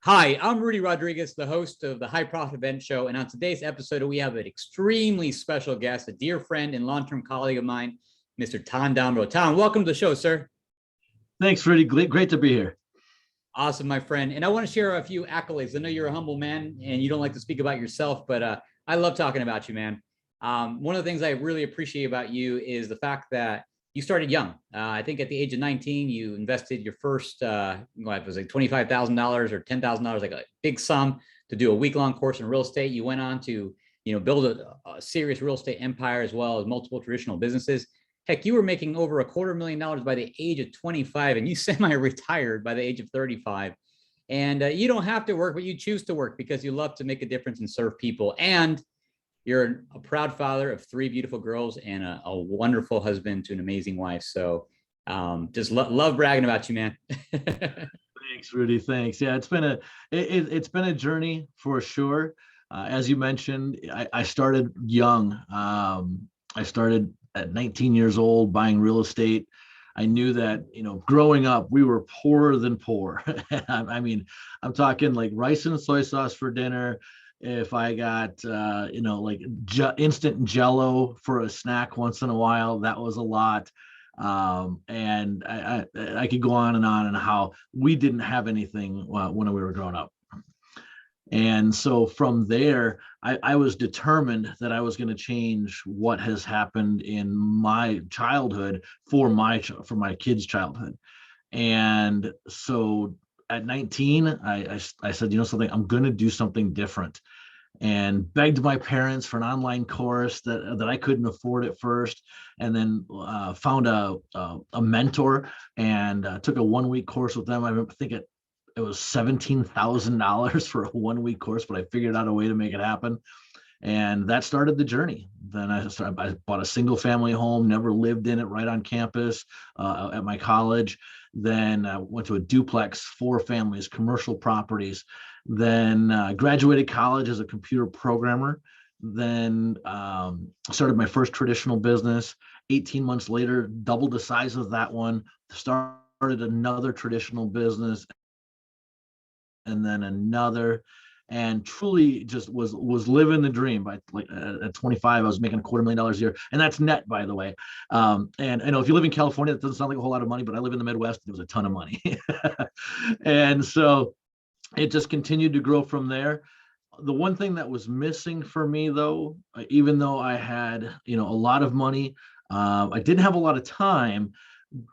Hi, I'm Rudy Rodriguez, the host of the High Profit Event Show. And on today's episode, we have an extremely special guest, a dear friend and long-term colleague of mine, Mr. Thanh Dombroe. Thanh, welcome to the show, sir. Thanks, Rudy. Great to be here. Awesome, my friend. And I want to share a few accolades. I know you're a humble man and you don't like to speak about yourself, but I love talking about you, man. One of the things I really appreciate about you is the fact that you started young. I think at the age of 19, you invested your first, what was it, $25,000 or $10,000, like a big sum to do a week-long course in real estate. You went on to, build a serious real estate empire as well as multiple traditional businesses. Heck, you were making over $250,000 by the age of 25, and you semi-retired by the age of 35. And you don't have to work, but you choose to work because you love to make a difference and serve people. And you're a proud father of 3 beautiful girls and a wonderful husband to an amazing wife. So just love bragging about you, man. Thanks, Rudy. Thanks. Yeah, it's been a journey for sure. As you mentioned, I started young. I started at 19 years old buying real estate. I knew that, growing up, we were poorer than poor. I mean, I'm talking like rice and soy sauce for dinner. If I got, instant Jello for a snack once in a while, that was a lot. And I could go on and how we didn't have anything when we were growing up. And so from there, I was determined that I was going to change what has happened in my childhood for my kids' childhood. And so at 19, I said, something, I'm going to do something different, and begged my parents for an online course that I couldn't afford at first, and then found a mentor and took a 1-week course with them. I think it was $17,000 for a 1-week course, but I figured out a way to make it happen. And that started the journey. Then I bought a single family home, never lived in it, right on campus at my college. Then I went to a duplex, 4 families, commercial properties. Then graduated college as a computer programmer. Then started my first traditional business. 18 months later, doubled the size of that one, started another traditional business, and then another, and truly just was living the dream. By at 25, I was making $250,000 a year, and that's net, by the way. And I know if you live in California, that doesn't sound like a whole lot of money, but I live in the Midwest, and it was a ton of money. And so it just continued to grow from there. The one thing that was missing for me, though, even though I had a lot of money, I didn't have a lot of time,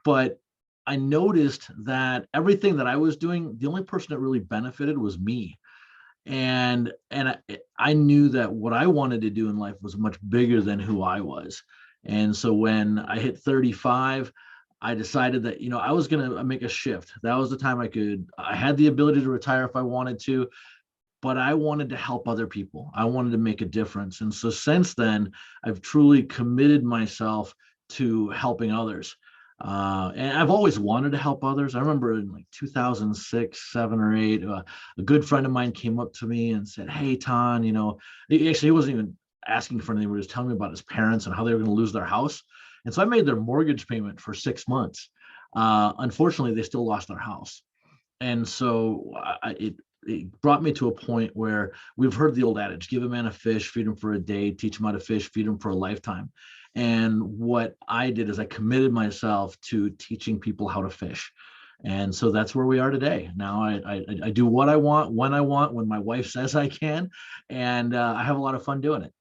but I noticed that everything that I was doing, the only person that really benefited was me. And I knew that what I wanted to do in life was much bigger than who I was. And so when I hit 35, I decided that, I was going to make a shift. That was the time I had the ability to retire if I wanted to, but I wanted to help other people. I wanted to make a difference. And so since then, I've truly committed myself to helping others. And I've always wanted to help others. I remember in like 2006, 7 or 8, a good friend of mine came up to me and said, "Hey, Thanh, he wasn't even asking for anything. He was telling me about his parents and how they were going to lose their house." And so I made their mortgage payment for 6 months. Unfortunately, they still lost their house. And so it brought me to a point where we've heard the old adage, give a man a fish, feed him for a day, teach him how to fish, feed him for a lifetime. And what I did is I committed myself to teaching people how to fish. And so that's where we are today. Now I do what I want, when my wife says I can, and I have a lot of fun doing it.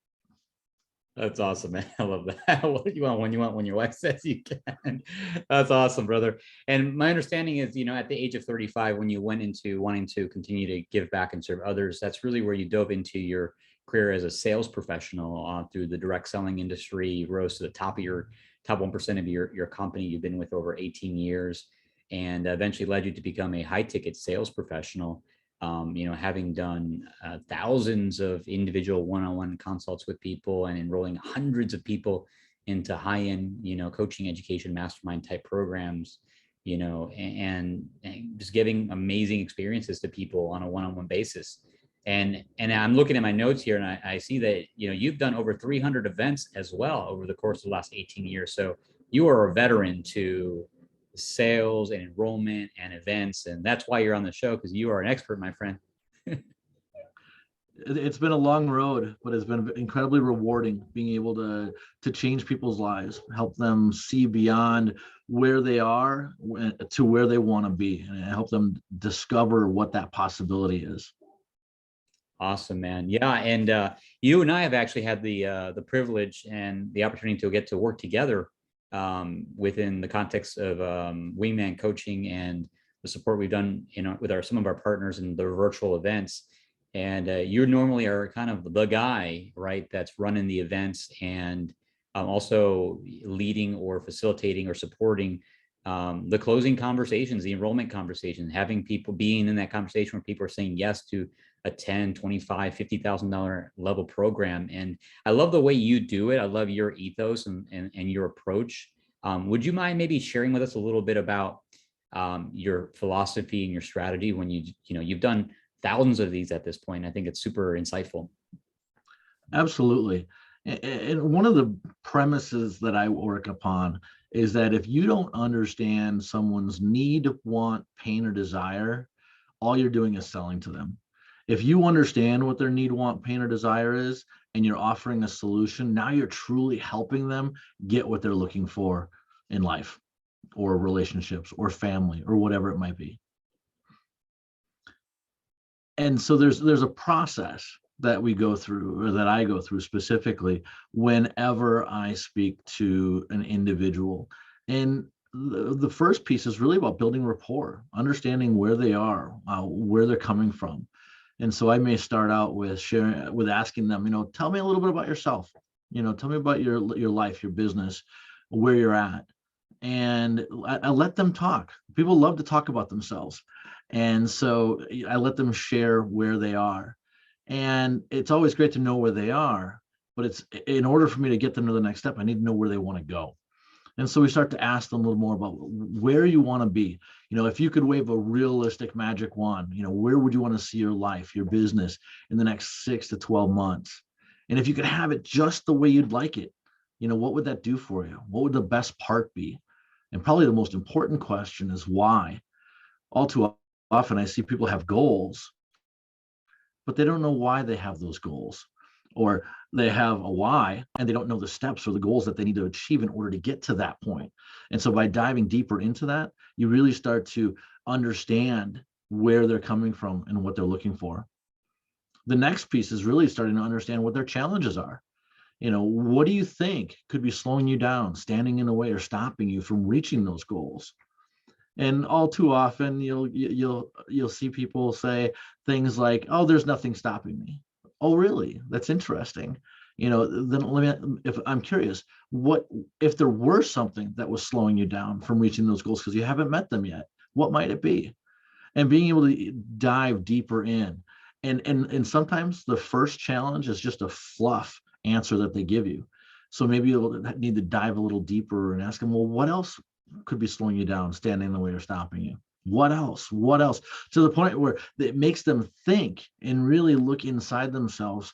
That's awesome, man. I love that. What you want when your wife says you can. That's awesome, brother. And my understanding is, at the age of 35, when you went into wanting to continue to give back and serve others, that's really where you dove into your career as a sales professional through the direct selling industry. You rose to the top 1% of your company. You've been with over 18 years, and eventually led you to become a high ticket sales professional. Having done thousands of individual one-on-one consults with people and enrolling hundreds of people into high-end, coaching, education, mastermind type programs, and just giving amazing experiences to people on a one-on-one basis. And I'm looking at my notes here, and I see that, you've done over 300 events as well over the course of the last 18 years. So you are a veteran to sales and enrollment and events. And that's why you're on the show, because you are an expert, my friend. It's been a long road, but it's been incredibly rewarding being able to change people's lives, help them see beyond where they are to where they want to be, and help them discover what that possibility is. Awesome, man. Yeah, and you and I have actually had the privilege and the opportunity to get to work together within the context of Wingman coaching and the support we've done, with some of our partners in the virtual events. And you normally are kind of the guy, right, that's running the events and also leading or facilitating or supporting the closing conversations, the enrollment conversation, having people being in that conversation where people are saying yes to a 10, 25, $50,000 level program. And I love the way you do it. I love your ethos and your approach. Would you mind maybe sharing with us a little bit about your philosophy and your strategy when you've done thousands of these at this point? I think it's super insightful. Absolutely. And one of the premises that I work upon is that if you don't understand someone's need, want, pain, or desire, all you're doing is selling to them. If you understand what their need, want, pain, or desire is, and you're offering a solution, now you're truly helping them get what they're looking for in life or relationships or family or whatever it might be. And so there's a process that we go through, or that I go through specifically whenever I speak to an individual. And the first piece is really about building rapport, understanding where they are, where they're coming from. And so I may start out with asking them, tell me a little bit about yourself. Tell me about your life, your business, where you're at. And I let them talk. People love to talk about themselves. And so I let them share where they are. And it's always great to know where they are, but it's in order for me to get them to the next step, I need to know where they want to go. And so we start to ask them a little more about where you want to be. If you could wave a realistic magic wand, where would you want to see your life, your business in the next 6 to 12 months? And if you could have it just the way you'd like it, what would that do for you? What would the best part be? And probably the most important question is why. All too often I see people have goals, but they don't know why they have those goals, or they have a why and they don't know the steps or the goals that they need to achieve in order to get to that point. And so by diving deeper into that, you really start to understand where they're coming from and what they're looking for. The next piece is really starting to understand what their challenges are. What do you think could be slowing you down, standing in the way, or stopping you from reaching those goals? And all too often, you'll see people say things like, "Oh, there's nothing stopping me." Oh, really? That's interesting. Then if I'm curious, what if there were something that was slowing you down from reaching those goals because you haven't met them yet? What might it be? And being able to dive deeper in, and sometimes the first challenge is just a fluff answer that they give you. So maybe you'll need to dive a little deeper and ask them, well, what else could be slowing you down, standing in the way, or stopping you? What else? What else? To the point where it makes them think and really look inside themselves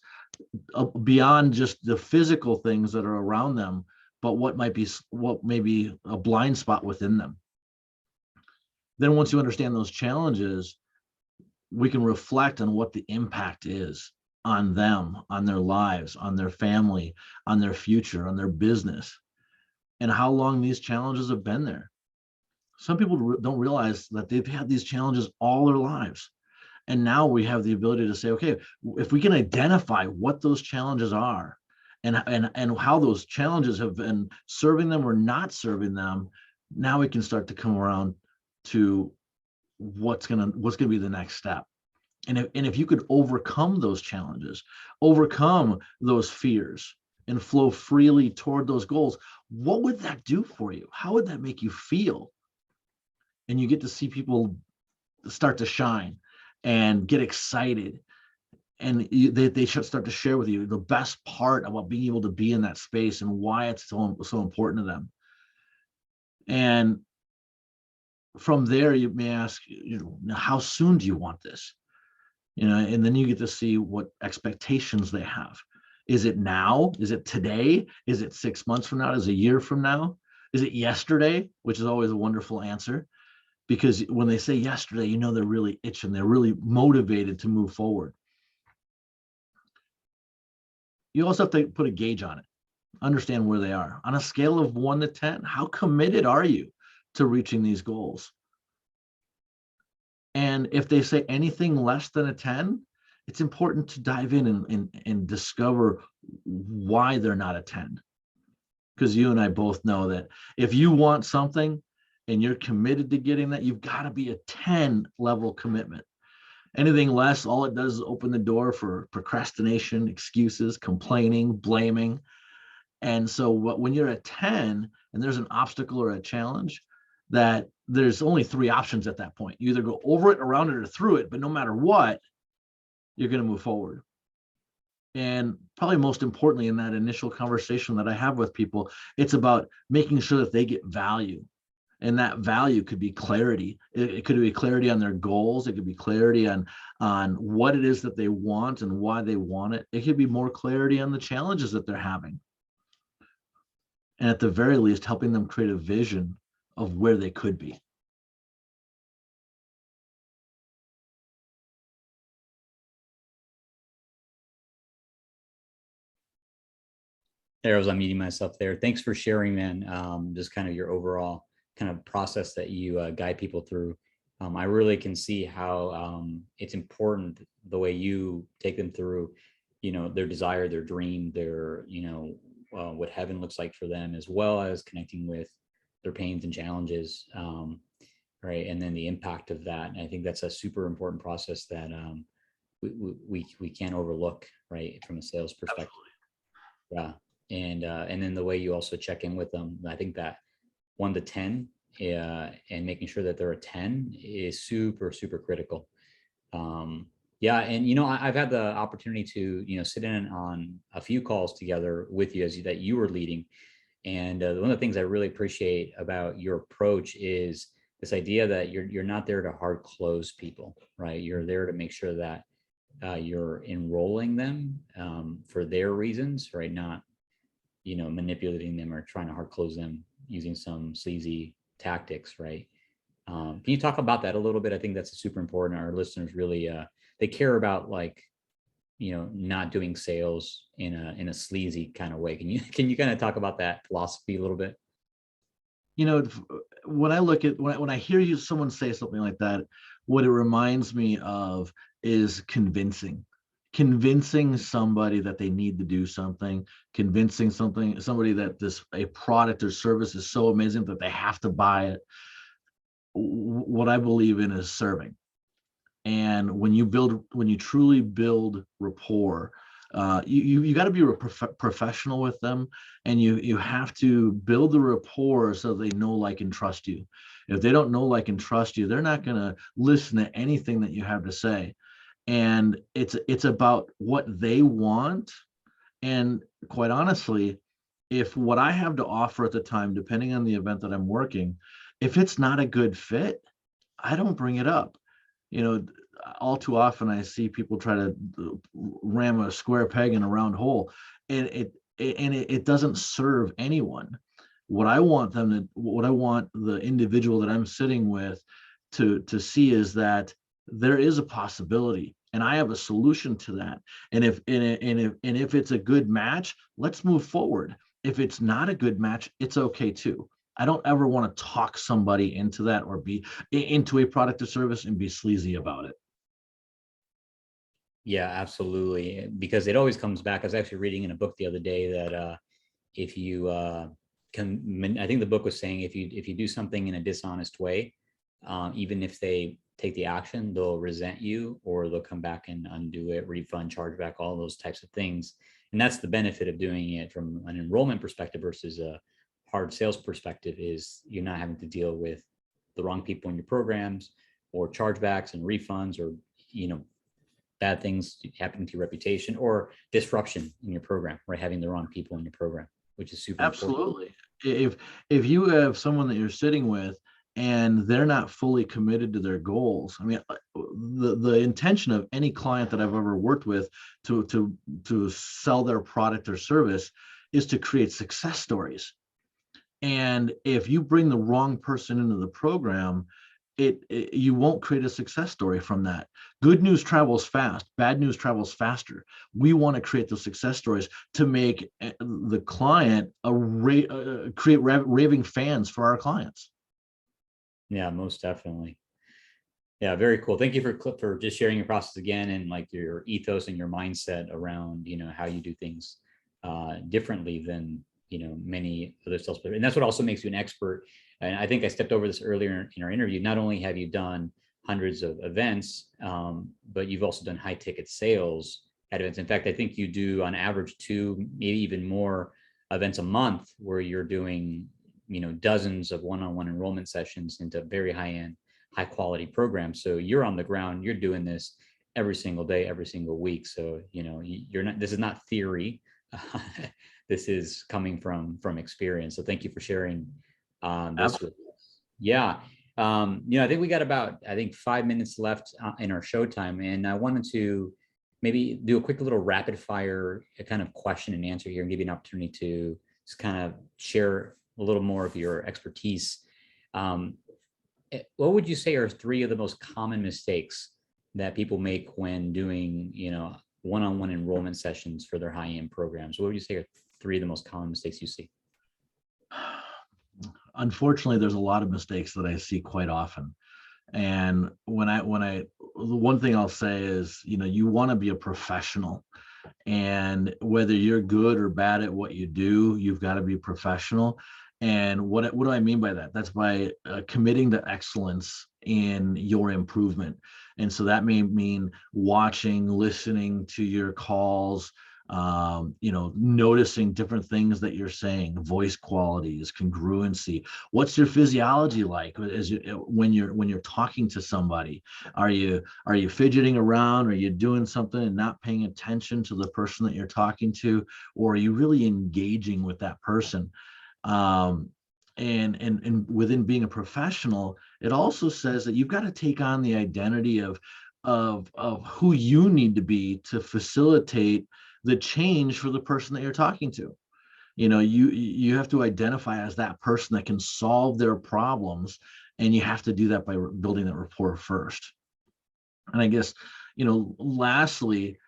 beyond just the physical things that are around them, but what may be a blind spot within them. Then once you understand those challenges, we can reflect on what the impact is on them, on their lives, on their family, on their future, on their business, and how long these challenges have been there. Some people don't realize that they've had these challenges all their lives. And now we have the ability to say, okay, if we can identify what those challenges are and how those challenges have been serving them or not serving them, now we can start to come around to what's gonna be the next step. And if you could overcome those challenges, overcome those fears, and flow freely toward those goals, what would that do for you? How would that make you feel? And you get to see people start to shine and get excited, and they should start to share with you the best part about being able to be in that space and why it's so important to them. And from there, you may ask, how soon do you want this? And then you get to see what expectations they have. Is it now? Is it today? Is it 6 months from now? Is it a year from now? Is it yesterday? Which is always a wonderful answer, because when they say yesterday, you know they're really itching. They're really motivated to move forward. You also have to put a gauge on it, understand where they are. On a scale of 1 to 10, how committed are you to reaching these goals? And if they say anything less than a 10, it's important to dive in and discover why they're not a 10. Because you and I both know that if you want something and you're committed to getting that, you've got to be a 10 level commitment. Anything less, all it does is open the door for procrastination, excuses, complaining, blaming. And so when you're at 10 and there's an obstacle or a challenge, that there's only 3 options at that point. You either go over it, around it, or through it, but no matter what, you're going to move forward. And probably most importantly, in that initial conversation that I have with people, it's about making sure that they get value. And that value could be clarity. It could be clarity on their goals. It could be clarity on what it is that they want and why they want it. It could be more clarity on the challenges that they're having. And at the very least, helping them create a vision of where they could be. There, I was unmuting myself there. Thanks for sharing, man. Just kind of your overall kind of process that you guide people through. I really can see how it's important the way you take them through, their desire, their dream, their, what heaven looks like for them, as well as connecting with their pains and challenges, right? And then the impact of that. And I think that's a super important process that we can't overlook, right, from a sales perspective. Absolutely. Yeah. And then the way you also check in with them, I think that 1 to 10 and making sure that they're a 10 is super, super critical. Yeah. And, I've had the opportunity to, sit in on a few calls together with you that you were leading. And one of the things I really appreciate about your approach is this idea that you're not there to hard close people, right? You're there to make sure that you're enrolling them for their reasons, right? Not, manipulating them or trying to hard close them using some sleazy tactics, right? Can you talk about that a little bit? I think that's super important. Our listeners really, they care about not doing sales in a sleazy kind of way. Can you kind of talk about that philosophy a little bit? When I look at when I hear someone say something like that, what it reminds me of is convincing somebody that they need to do something, convincing somebody that a product or service is so amazing that they have to buy it. What I believe in is serving. And when you truly build rapport, you got to be professional with them, and you have to build the rapport so they know, like, and trust you. If they don't know, like, and trust you, they're not going to listen to anything that you have to say. And it's about what they want. And quite honestly, if what I have to offer at the time, depending on the event that I'm working, if it's not a good fit, I don't bring it up. All too often I see people try to ram a square peg in a round hole, and it doesn't serve anyone. What I want the individual that I'm sitting with to see is that there is a possibility, and I have a solution to that. And if it's a good match, let's move forward. If it's not a good match, it's okay too. I don't ever want to talk somebody into that or be into a product or service and be sleazy about it. Yeah, absolutely. Because it always comes back. I was actually reading in a book the other day that if you I think the book was saying if you do something in a dishonest way, even if they take the action, they'll resent you, or they'll come back and undo it, refund, chargeback, all those types of things. And that's the benefit of doing it from an enrollment perspective versus a hard sales perspective, is you're not having to deal with the wrong people in your programs, or chargebacks and refunds, or bad things happening to your reputation, or disruption in your program, right? Having the wrong people in your program, which is super absolutely important. If you have someone that you're sitting with and they're not fully committed to their goals, I mean, the intention of any client that I've ever worked with to sell their product or service is to create success stories. And if you bring the wrong person into the program, you won't create a success story from that. Good news travels fast, bad news travels faster. We want to create those success stories to make the client create raving fans for our clients. Yeah, most definitely. Yeah, very cool. Thank you for just sharing your process again, and like your ethos and your mindset around, how you do things differently than, many other sales players. And that's what also makes you an expert. And I think I stepped over this earlier in our interview. Not only have you done hundreds of events, but you've also done high ticket sales at events. In fact, I think you do on average 2, maybe even more events a month, where you're doing, dozens of one-on-one enrollment sessions into very high quality programs. So you're on the ground, you're doing this every single day, every single week. So, you're not, this is not theory. This is coming from experience. So thank you for sharing this with us. Yeah. I think we got about, 5 minutes left in our show time. And I wanted to maybe do a quick little rapid fire kind of question and answer here, and give you an opportunity to just kind of share a little more of your expertise. What would you say are 3 of the most common mistakes that people make when doing, one-on-one enrollment sessions for their high-end programs? What would you say are 3 of the most common mistakes you see? Unfortunately, there's a lot of mistakes that I see quite often. And the one thing I'll say is, you want to be a professional, and whether you're good or bad at what you do, you've got to be professional. And what do I mean by that? That's by committing to excellence in your improvement. And so that may mean watching, listening to your calls, noticing different things that you're saying, voice qualities, congruency. What's your physiology like when you're talking to somebody? Are you fidgeting around? Are you doing something and not paying attention to the person that you're talking to? Or are you really engaging with that person? And within being a professional, it also says that you've got to take on the identity of who you need to be to facilitate the change for the person that you're talking to. You have to identify as that person that can solve their problems, and you have to do that by building that rapport first. And I guess, lastly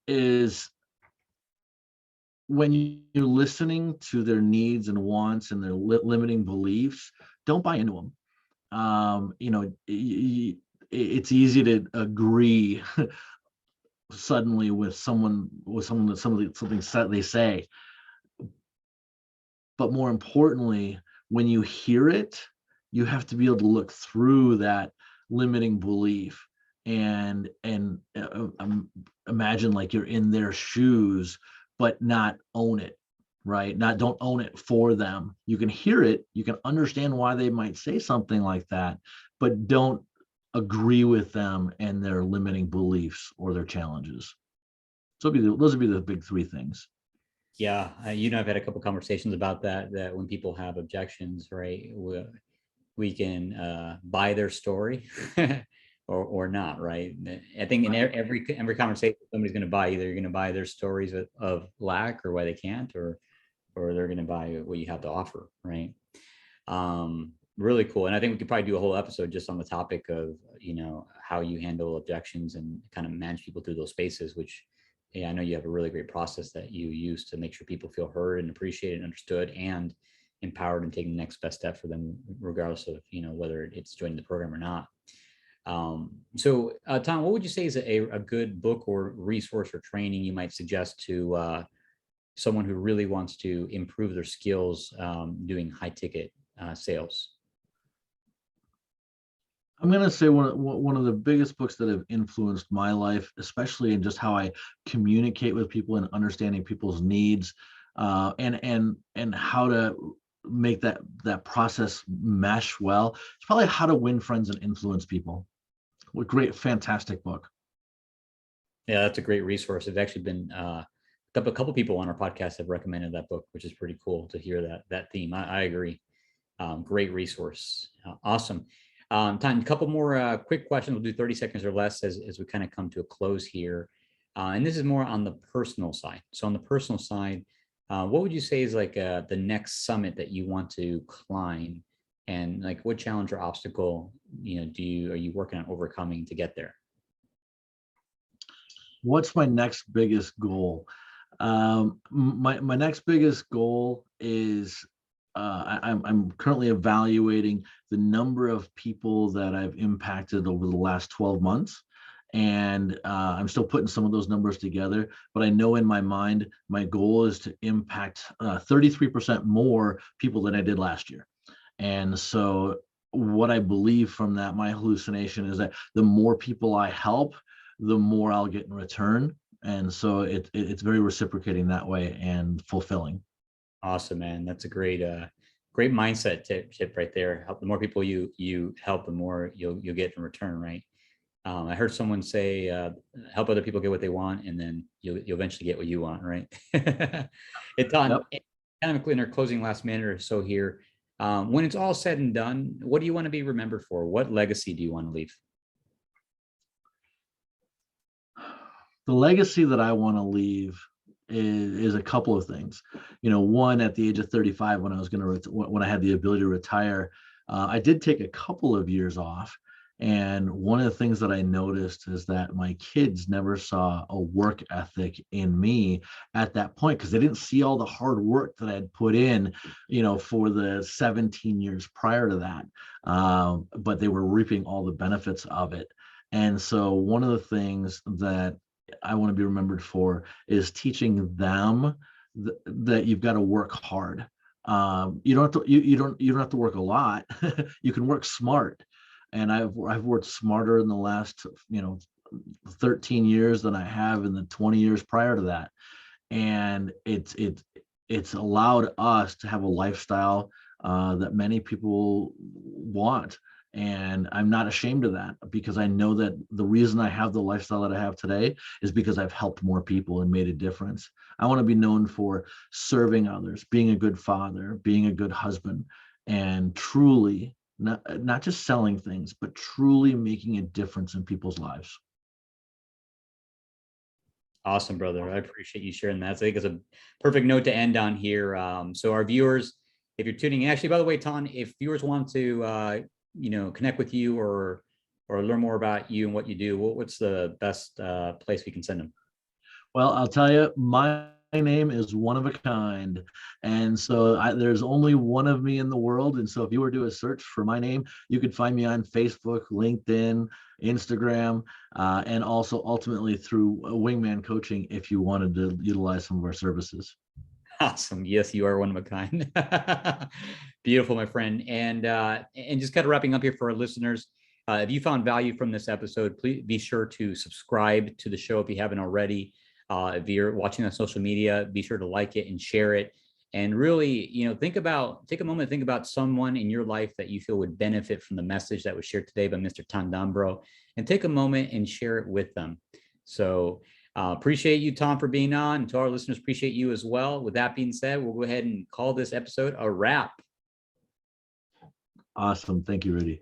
is, when you're listening to their needs and wants and their limiting beliefs, don't buy into them. It's easy to agree suddenly with someone that something they say, but more importantly, when you hear it, you have to be able to look through that limiting belief and imagine like you're in their shoes, but not own it, right? Don't own it for them. You can hear it, you can understand why they might say something like that, but don't agree with them and their limiting beliefs or their challenges. So those would be the big 3 things. Yeah, I've had a couple conversations about that when people have objections, right? We can buy their story or not, right? I think in every conversation, somebody's going to buy, either you're going to buy their stories of lack or why they can't, or they're going to buy what you have to offer, right? Really cool. And I think we could probably do a whole episode just on the topic of, how you handle objections and kind of manage people through those spaces, which, yeah, I know you have a really great process that you use to make sure people feel heard and appreciated and understood and empowered and taking the next best step for them, regardless of, whether it's joining the program or not. So Tom, what would you say is a good book or resource or training you might suggest to someone who really wants to improve their skills doing high ticket sales? I'm going to say one of the biggest books that have influenced my life, especially in just how I communicate with people and understanding people's needs, and how to make that process mesh well. It's probably How to Win Friends and Influence People. What great, fantastic book. Yeah, that's a great resource. It's actually been a couple people on our podcast have recommended that book, which is pretty cool to hear that theme. I agree. Great resource. Awesome. Time, a couple more quick questions. We'll do 30 seconds or less as we kind of come to a close here. And this is more on the personal side. So on the personal side, What would you say is like the next summit that you want to climb, and like what challenge or obstacle are you working on overcoming to get there? What's my next biggest goal? My next biggest goal is I'm currently evaluating the number of people that I've impacted over the last 12 months. And I'm still putting some of those numbers together, but I know in my mind, my goal is to impact 33% more people than I did last year. And so what I believe from that, my hallucination is that the more people I help, the more I'll get in return. And so it's very reciprocating that way and fulfilling. Awesome, man. That's a great mindset tip right there. Help, the more people you help, the more you'll get in return, right? I heard someone say, help other people get what they want, and then you'll eventually get what you want, right? It's on Yep. kind of in our closing last minute or so here. When it's all said and done, what do you want to be remembered for? What legacy do you want to leave? The legacy that I want to leave is a couple of things. One, at the age of 35, when I was going to when I had the ability to retire, I did take a couple of years off. And one of the things that I noticed is that my kids never saw a work ethic in me at that point, because they didn't see all the hard work that I had put in, for the 17 years prior to that. But they were reaping all the benefits of it. And so one of the things that I want to be remembered for is teaching them that you've got to work hard. You don't have to you don't have to work a lot. You can work smart. And I've worked smarter in the last 13 years than I have in the 20 years prior to that. And it's allowed us to have a lifestyle that many people want. And I'm not ashamed of that, because I know that the reason I have the lifestyle that I have today is because I've helped more people and made a difference. I want to be known for serving others, being a good father, being a good husband, and truly not just selling things, but truly making a difference in people's lives. Awesome, brother. I appreciate you sharing that. I think it's a perfect note to end on here. So our viewers, if you're tuning in, actually, by the way, Ton, if viewers want to, connect with you or learn more about you and what you do, what's the best place we can send them? Well, I'll tell you, my name is one of a kind. And so there's only one of me in the world. And so if you were to do a search for my name, you could find me on Facebook, LinkedIn, Instagram, and also ultimately through Wingman Coaching if you wanted to utilize some of our services. Awesome. Yes, you are one of a kind. Beautiful, my friend. And just kind of wrapping up here for our listeners. If you found value from this episode, please be sure to subscribe to the show if you haven't already. If you're watching on social media, be sure to like it and share it. And really, take a moment to think about someone in your life that you feel would benefit from the message that was shared today by Mr. Thanh Dombroe, and take a moment and share it with them. So appreciate you, Tom, for being on. And to our listeners, appreciate you as well. With that being said, we'll go ahead and call this episode a wrap. Awesome. Thank you, Rudy.